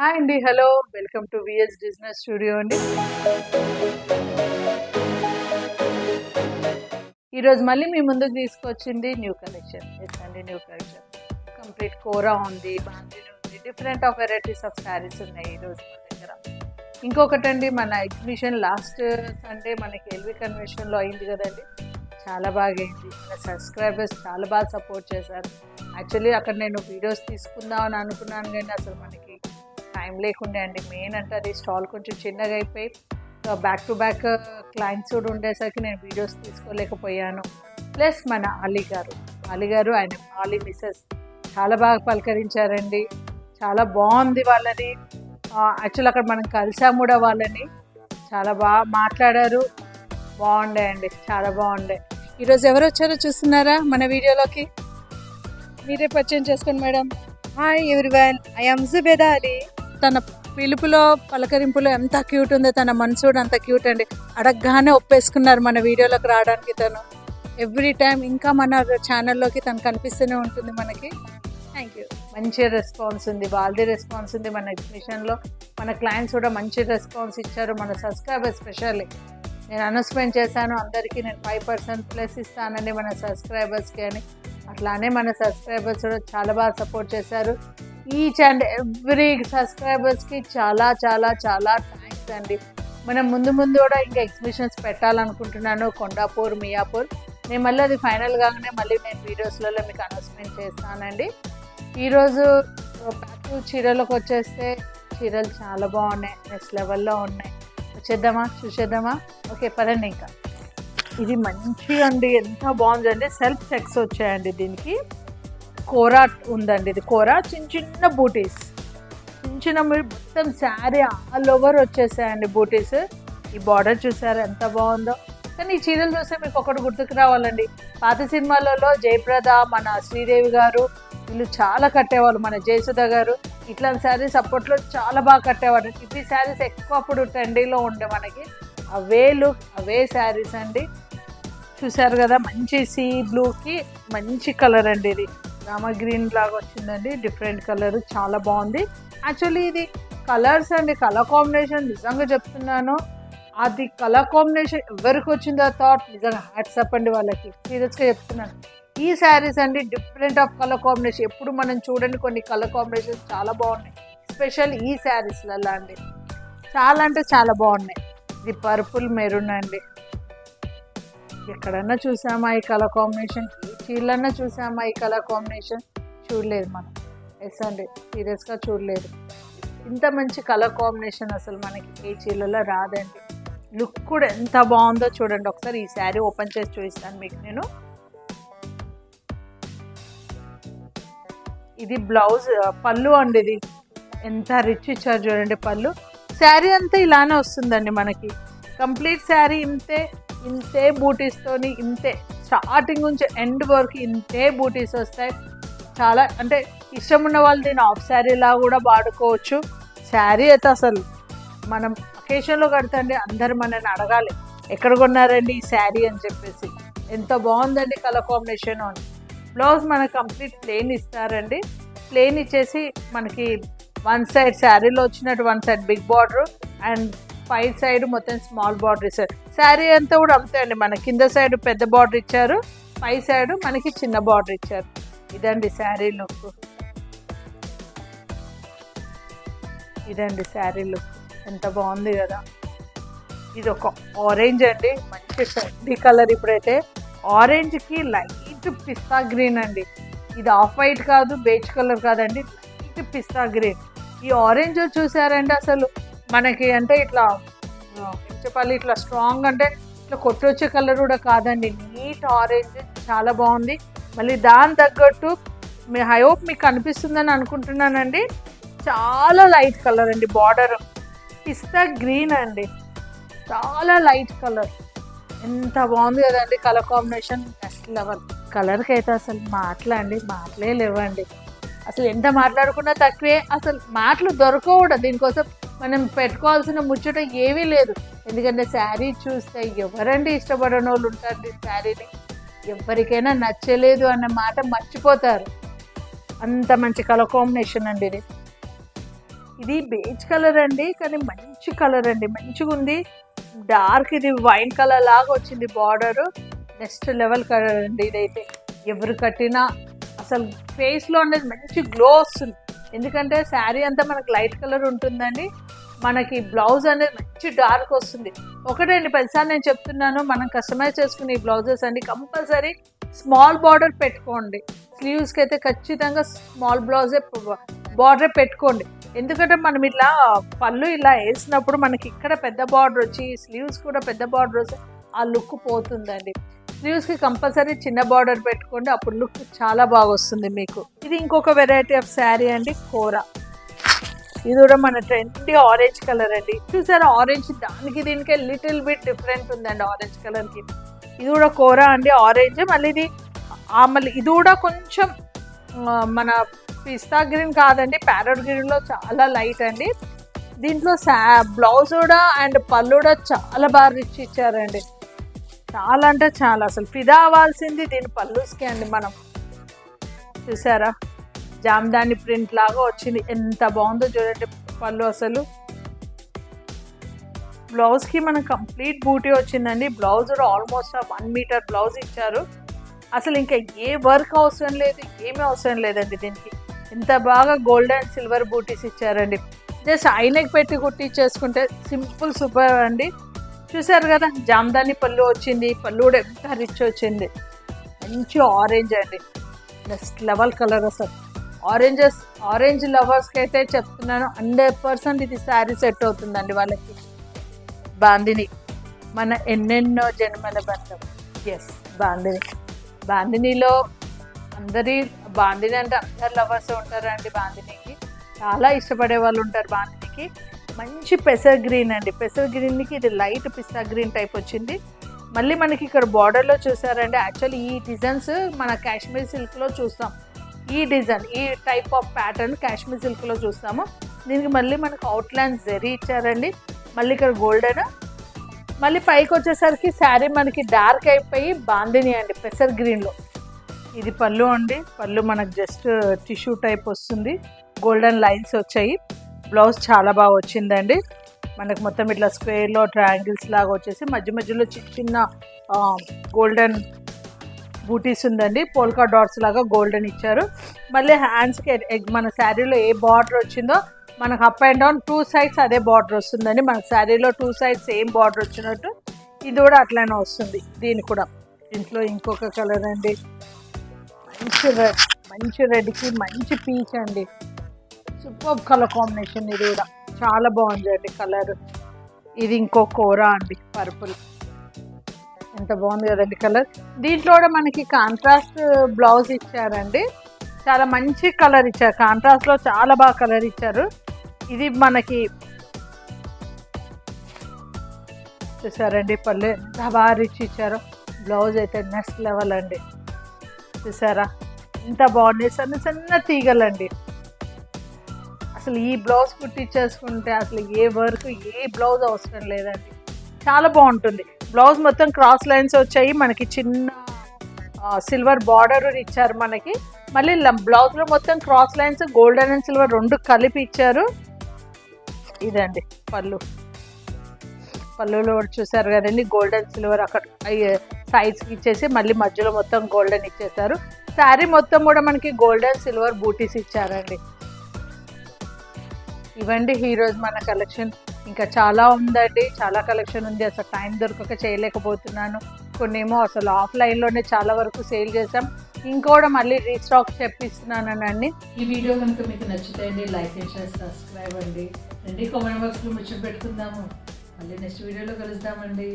Hi అండి. Hello. Welcome to VS business studio అండి. ఈరోజు మళ్ళీ మీ ముందుకు తీసుకొచ్చింది న్యూ కలెక్షన్. ఎస్ అండి, న్యూ కలెక్షన్. కంప్లీట్ కోరా ఉంది, బాందిని ఉంది, different of varieties of saris ఉన్నాయి ఈరోజు మన దగ్గర. ఇంకొకటండి, మన ఎగ్జిబిషన్ లాస్ట్ సండే మనకి ఎల్వి కన్వెన్షన్లో అయింది కదండి. చాలా బాగా అయింది. మన సబ్స్క్రైబర్స్ చాలా బాగా సపోర్ట్ చేశారు. యాక్చువల్లీ అక్కడ నేను వీడియోస్ తీసుకుందామని అనుకున్నాను, కానీ అసలు మనకి టైం లేకుండే అండి. మెయిన్ అంటే అది స్టాల్ కొంచెం చిన్నగా అయిపోయి బ్యాక్ టు బ్యాక్ క్లయింట్స్ కూడా ఉండేసరికి నేను వీడియోస్ తీసుకోలేకపోయాను. ప్లస్ మన అలీ గారు ఆయన అలీ మిస్సెస్ చాలా బాగా పలకరించారండి. చాలా బాగుంది వాళ్ళని. యాక్చువల్ అక్కడ మనం కలిసాము కూడా వాళ్ళని. చాలా బాగా మాట్లాడారు. బాగుండే అండి, చాలా బాగుండే. ఈరోజు ఎవరు వచ్చారో చూస్తున్నారా మన వీడియోలోకి? మీరే పరిచయం చేసుకోండి madam. Hi everyone, I am Zubeda Ali. తన పిలుపులో పలకరింపులో ఎంత క్యూట్ ఉందో, తన మనసు కూడా అంత క్యూట్ అండి. అడగగానే ఒప్పేసుకున్నారు మన వీడియోలోకి రావడానికి. తను ఎవ్రీ టైం ఇంకా మన ఛానల్లోకి తను కనిపిస్తూనే ఉంటుంది మనకి. Thank you. మంచి రెస్పాన్స్ ఉంది, వాళ్ళది రెస్పాన్స్ ఉంది. మన ఎగ్జిబిషన్లో మన క్లయింట్స్ కూడా మంచి రెస్పాన్స్ ఇచ్చారు. మన సబ్స్క్రైబర్స్ స్పెషల్లీ నేను అనౌన్స్మెంట్ చేశాను అందరికీ, నేను 5% ప్లస్ ఇస్తానండి మన సబ్స్క్రైబర్స్కి అని. అట్లానే మన సబ్స్క్రైబర్స్ కూడా చాలా బాగా సపోర్ట్ చేశారు. ఈచ్ అండ్ ఎవ్రీ సబ్స్క్రైబర్స్కి చాలా చాలా చాలా థ్యాంక్స్ అండి. మనం ముందు కూడా ఇంకా ఎగ్జిబిషన్స్ పెట్టాలనుకుంటున్నాను, కొండాపూర్, మియాపూర్. నేను మళ్ళీ అది ఫైనల్ కాగానే మళ్ళీ నేను వీడియోస్లలో మీకు అనౌన్స్మెంట్ చేస్తానండి. ఈరోజు బ్యాక్ చీరలకు వచ్చేస్తే చీరలు చాలా బాగున్నాయి, నెక్స్ట్ లెవెల్లో ఉన్నాయి. చూసేద్దామా? ఓకే పదండి. ఇంకా ఇది మంచిగా అండి, ఎంత బాగుందండి. సెల్ఫ్ చెక్స్ వచ్చాయండి. దీనికి కోరా ఉందండి. ఇది కోరా చిన్న బూటీస్, చిన్న మొత్తం శారీ ఆల్ ఓవర్ వచ్చేసాయండి బూటీస్. ఈ బార్డర్ చూసారా ఎంత బాగుందో. కానీ ఈ చీరలు చూస్తే మీకు ఒకటి గుర్తుకు రావాలండి, పాత సినిమాలలో జయప్రద, మన శ్రీదేవి గారు వీళ్ళు చాలా కట్టేవాళ్ళు. మన జయసుధ గారు ఇట్లాంటి శారీస్ అప్పట్లో చాలా బాగా కట్టేవాడు. ఇవి శారీస్ ఎక్కువ అప్పుడు ట్రెండీలో ఉండే మనకి. అవే లుక్, అవే శారీస్ అండి. చూసారు కదా, మంచి సీ బ్లూకి మంచి కలర్ అండి. ఇది రామ గ్రీన్ లాగా వచ్చిందండి, డిఫరెంట్ కలర్, చాలా బాగుంది. యాక్చువల్లీ ఇది కలర్స్ అండి, కలర్ కాంబినేషన్ నిజంగా చెప్తున్నాను, అది కలర్ కాంబినేషన్ ఎవరికి వచ్చిందో థాట్ నిజంగా హ్యాట్సప్ అండి వాళ్ళకి. సీరియస్గా చెప్తున్నాను. ఈ శారీస్ అండి డిఫరెంట్ ఆఫ్ కలర్ కాంబినేషన్. ఎప్పుడు మనం చూడండి కొన్ని కలర్ కాంబినేషన్స్ చాలా బాగున్నాయి, స్పెషల్ ఈ శారీస్లలో అండి. చాలా అంటే చాలా బాగున్నాయి. ఇది పర్పుల్ మెరూన్ అండి. ఎక్కడన్నా చూసామా ఈ కలర్ కాంబినేషన్? ఏ చీరలన్నా చూసామా ఈ కలర్ కాంబినేషన్? చూడలేదు మనం. ఎస్ అండి, సీరియస్గా చూడలేదు. ఇంత మంచి కలర్ కాంబినేషన్ అసలు మనకి ఏ చీరలలో రాదండి. లుక్ కూడా ఎంత బాగుందో చూడండి. ఒకసారి ఈ శారీ ఓపెన్ చేసి చూపిస్తాను మీకు నేను. ఇది బ్లౌజ్, పళ్ళు అండి. ఇది ఎంత రిచ్ ఇచ్చారు చూడండి పళ్ళు. శారీ అంతా ఇలానే వస్తుందండి మనకి. కంప్లీట్ శారీ ఇంతే బూటీస్తోని, ఇంతే స్టార్టింగ్ నుంచి ఎండ్ వరకు ఇంతే బూటీస్ వస్తాయి. చాలా అంటే ఇష్టం ఉన్న వాళ్ళు దీన్ని హాఫ్ శారీలా కూడా వాడుకోవచ్చు. శారీ అయితే అసలు మనం అకేషన్లో కడతండి, అందరు మనల్ని అడగాలి ఎక్కడ కొన్నారండి ఈ శారీ అని చెప్పేసి. ఎంత బాగుందండి కలర్ కాంబినేషన్ అని. బ్లౌజ్ మనకు కంప్లీట్ ప్లెయిన్ ఇస్తారండి. ప్లెయిన్ ఇచ్చేసి మనకి వన్ సైడ్ శారీలో వచ్చినట్టు one side big border and పై సైడ్ మొత్తం స్మాల్ బార్డర్ ఇచ్చారు. శారీ అంతా కూడా అంతే అండి. మన కింద సైడ్ పెద్ద బార్డర్ ఇచ్చారు, పై సైడ్ మనకి చిన్న బార్డర్ ఇచ్చారు. ఇదండి శారీ లుక్. ఇదండి శారీ లుక్, ఎంత బాగుంది కదా. ఇది ఒక ఆరెంజ్ అండి, మంచి ఫ్రెండ్లీ కలర్. ఇప్పుడైతే ఆరెంజ్కి లైట్ పిస్తా గ్రీన్ అండి. ఇది ఆఫ్ వైట్ కాదు, బేజ్ కలర్ కాదండి, లైట్ పిస్తా గ్రీన్. ఈ ఆరెంజ్ చూసారంటే అసలు మనకి అంటే ఇట్లా చెప్పాలి, ఇట్లా స్ట్రాంగ్ అంటే ఇట్లా కొట్టొచ్చే కలర్ కూడా కాదండి. నీట్ ఆరెంజ్, చాలా బాగుంది. మళ్ళీ దాని తగ్గట్టు ఐ హోప్ మీకు కనిపిస్తుందని అనుకుంటున్నానండి. చాలా లైట్ కలర్ అండి. బార్డర్ పిస్తా గ్రీన్ అండి, చాలా లైట్ కలర్. ఎంత బాగుంది కదండి కలర్ కాంబినేషన్, నెక్స్ట్ లెవెల్. కలర్కి అయితే అసలు మాటలే లేవండి. అసలు ఎంత మాట్లాడుకున్నా తక్కువే. అసలు మాటలు దొరకవు కూడా. దీనికోసం మనం పెట్టుకోవాల్సిన ముచ్చట ఏమీ లేదు. ఎందుకంటే శారీ చూస్తే ఎవరండి ఇష్టపడని వాళ్ళు ఉంటారు శారీని. ఎవరికైనా నచ్చలేదు అన్న మాట మర్చిపోతారు. అంత మంచి కలర్ కాంబినేషన్ అండి ఇది. ఇది బేజ్ కలర్ అండి, కానీ మంచి కలర్ అండి, మంచిగా ఉంది. డార్క్ ఇది వైన్ కలర్ లాగా వచ్చింది బార్డర్. నెక్స్ట్ లెవెల్ కలర్ అండి ఇదైతే. ఎవరు కట్టినా అసలు ఫేస్లో అనేది మంచి గ్లో వస్తుంది. ఎందుకంటే శారీ అంతా మనకు లైట్ కలర్ ఉంటుందండి, మనకి బ్లౌజ్ అనేది మంచి డార్క్ వస్తుంది. ఒకటండి 10 సార్లు నేను చెప్తున్నాను, మనం కస్టమైజ్ చేసుకునే ఈ బ్లౌజెస్ అండి కంపల్సరీ స్మాల్ బార్డర్ పెట్టుకోండి. స్లీవ్స్కి అయితే ఖచ్చితంగా స్మాల్ బ్లౌజే బార్డర్ పెట్టుకోండి. ఎందుకంటే మనం ఇట్లా పళ్ళు ఇలా వేసినప్పుడు మనకి ఇక్కడ పెద్ద బార్డర్ వచ్చి స్లీవ్స్ కూడా పెద్ద బార్డర్ వచ్చి ఆ లుక్ పోతుందండి. స్లీవ్స్కి కంపల్సరీ చిన్న బార్డర్ పెట్టుకోండి, అప్పుడు లుక్ చాలా బాగా వస్తుంది మీకు. ఇది ఇంకొక వెరైటీ ఆఫ్ శారీ అండి, కోరా. ఇది కూడా మన ట్రెండీ ఆరెంజ్ కలర్ అండి. చూసారా ఆరెంజ్, దానికి దీనికి లిటిల్ బిట్ డిఫరెంట్ ఉందండి ఆరెంజ్ కలర్కి. ఇది కూడా కోరా అండి ఆరెంజ్. మళ్ళీ ఇది కూడా కొంచెం మన పిస్తా గ్రీన్ కాదండి, ప్యారెట్ గ్రీన్లో చాలా లైట్ అండి. దీంట్లో బ్లౌజ్ కూడా అండ్ పళ్ళు కూడా చాలా బాగా రిచ్ ఇచ్చారండి. చాలా అంటే చాలా, అసలు ఫిదా అవ్వాల్సింది దీని పళ్ళుస్కి అండి. మనం చూసారా జామ్దాని ప్రింట్ లాగా వచ్చింది, ఎంత బాగుందో చూడండి పళ్ళు. అసలు బ్లౌజ్కి మనకు కంప్లీట్ బూటీ వచ్చిందండి. బ్లౌజ్ కూడా ఆల్మోస్ట్ 1 మీటర్ బ్లౌజ్ ఇచ్చారు. అసలు ఇంకా ఏ వర్క్ అవసరం లేదు, ఏమీ అవసరం లేదండి దీనికి. ఎంత బాగా గోల్డ్ అండ్ సిల్వర్ బూటీస్ ఇచ్చారండి. జస్ట్ ఐనకి పెట్టి కుట్టించేసుకుంటే సింపుల్ సూపర్ అండి. చూసారు కదా జామ్దాని పళ్ళు వచ్చింది, పళ్ళు కూడా ఎంత రిచ్ వచ్చింది. మంచి ఆరెంజ్ అండి, నెక్స్ట్ లెవెల్ కలర్. అసలు ఆరెంజ్ లవర్స్కి అయితే చెప్తున్నాను 100% ఇది శారీ సెట్ అవుతుందండి వాళ్ళకి. బాందిని మన ఎన్నెన్నో జన్మల బంధం. ఎస్ బాందినిలో బాందిని అంటే అందరు లవర్స్ ఉంటారండి. బాందినికి చాలా ఇష్టపడే వాళ్ళు ఉంటారు. బాందినికి మంచి పెసర్ గ్రీన్ అండి. పెసర్ గ్రీన్కి ఇది లైట్ పిస్తా గ్రీన్ టైప్ వచ్చింది. మళ్ళీ మనకి ఇక్కడ బార్డర్లో చూసారండి. యాక్చువల్లీ ఈ డిజైన్స్ మన కాశ్మీర్ సిల్క్లో చూస్తాం. ఈ డిజైన్ ఈ టైప్ ఆఫ్ ప్యాటర్న్ కాశ్మీర్ సిల్క్లో చూస్తాము. దీనికి మళ్ళీ మనకు అవుట్లైన్ జరీ ఇచ్చారండి. మళ్ళీ ఇక్కడ గోల్డెన్. మళ్ళీ పైకి వచ్చేసరికి శారీ మనకి డార్క్ అయిపోయి బాందిని అండి పెసర్ గ్రీన్లో. ఇది పళ్ళు అండి. పళ్ళు మనకు జస్ట్ టిష్యూ టైప్ వస్తుంది, గోల్డెన్ లైన్స్ వచ్చాయి. బ్లౌజ్ చాలా బాగా వచ్చిందండి. మనకు మొత్తం ఇట్లా స్క్వేర్లో ట్రయాంగిల్స్ లాగా వచ్చేసి మధ్య మధ్యలో చిన్న గోల్డెన్ బూటీస్ ఉందండి. పోల్కా డాట్స్ లాగా గోల్డెన్ ఇచ్చారు. మళ్ళీ హ్యాండ్స్కి మన శారీలో ఏ బార్డర్ వచ్చిందో మనకు అప్ అండ్ డౌన్ 2 sides అదే బార్డర్ వస్తుందండి. మనకు శారీలో 2 sides సేమ్ బార్డర్ వచ్చినట్టు ఇది కూడా అట్లానే వస్తుంది. దీంట్లో ఇంకొక కలర్ అండి, మంచి రెడ్కి మంచి పీచ్ అండి. Super colour combination. ఇది కూడా చాలా బాగుంది అండి కలర్. ఇది ఇంకో కోరా అండి, పర్పుల్. ఎంత బాగుంది కదండి కలర్. దీంట్లో కూడా మనకి కాంట్రాస్ట్ బ్లౌజ్ ఇచ్చారండి. చాలా మంచి కలర్ ఇచ్చారు, కాంట్రాస్ట్లో చాలా బాగా కలర్ ఇచ్చారు. ఇది మనకి చూసారండి పళ్ళు ఎంత బాగా రిచ్ ఇచ్చారో. బ్లౌజ్ అయితే నెక్స్ట్ లెవెల్ అండి. చూసారా ఎంత బాగుంది, సన్న తీగలండి. అసలు ఈ బ్లౌజ్ కుట్టించేసుకుంటే అసలు ఏ వర్క్ ఏ బ్లౌజ్ అవసరం లేదండి, చాలా బాగుంటుంది. బ్లౌజ్ మొత్తం క్రాస్ లైన్స్ వచ్చాయి, మనకి చిన్న సిల్వర్ బార్డర్ ఇచ్చారు మనకి. మళ్ళీ బ్లౌజ్లో మొత్తం cross lines golden and silver 2 కలిపి ఇచ్చారు. ఇదండి పళ్ళులో చూసారు కదండి, గోల్డెన్ సిల్వర్ అక్కడ సైడ్స్కి ఇచ్చేసి మళ్ళీ మధ్యలో మొత్తం గోల్డెన్ ఇచ్చేసారు. శారీ మొత్తం కూడా మనకి గోల్డెన్ సిల్వర్ బూటీస్ ఇచ్చారండి. ఇవ్వండి ఈరోజు మన కలెక్షన్. ఇంకా చాలా ఉందండి, చాలా కలెక్షన్ ఉంది. అసలు టైం దొరకక చేయలేకపోతున్నాను. కొన్నేమో అసలు ఆఫ్లైన్లోనే చాలా వరకు సేల్ చేసాం, ఇంకోటి మళ్ళీ రీస్టాక్ చెప్పిస్తున్నానండి. ఈ వీడియో కనుక మీకు నచ్చుతాయండి, లైక్ అండ్ షేర్, సబ్స్క్రైబ్ అండి. రండి కామెంట్ బాక్స్లో ముచ్చట పెట్టుకుందాము. మళ్ళీ నెక్స్ట్ వీడియోలో కలుద్దామండి.